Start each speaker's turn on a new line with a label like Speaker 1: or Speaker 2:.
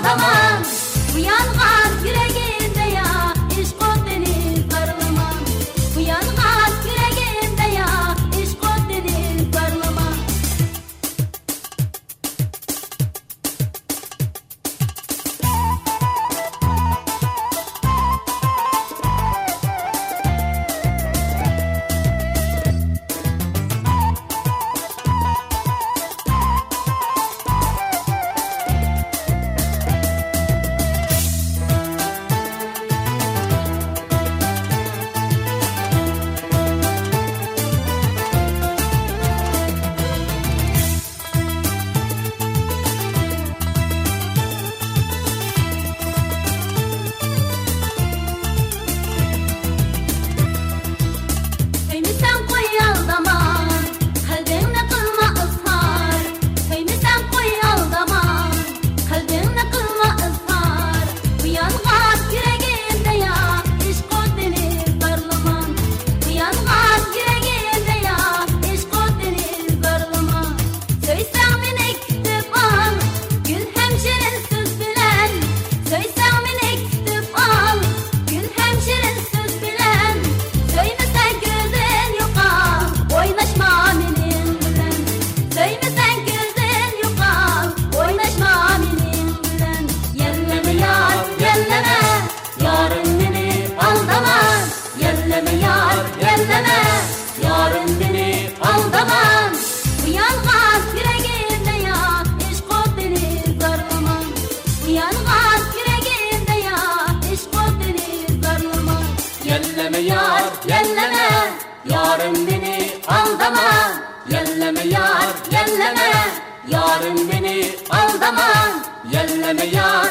Speaker 1: aldaman. Uyangan yüreğimde ya işq o'tini parlaman. Uyangan yüreğimde ya işq o'tini parlaman. Yarın beni aldaman. Uyangan yüreğimde ya işq o'tini parlaman. Uyangan yüreğimde ya işq o'tini parlaman. Yelleme yar, yelleme, yarın beni aldaman. Yelleme yar, yelleme, yarın beni aldaman. Yelleme yar,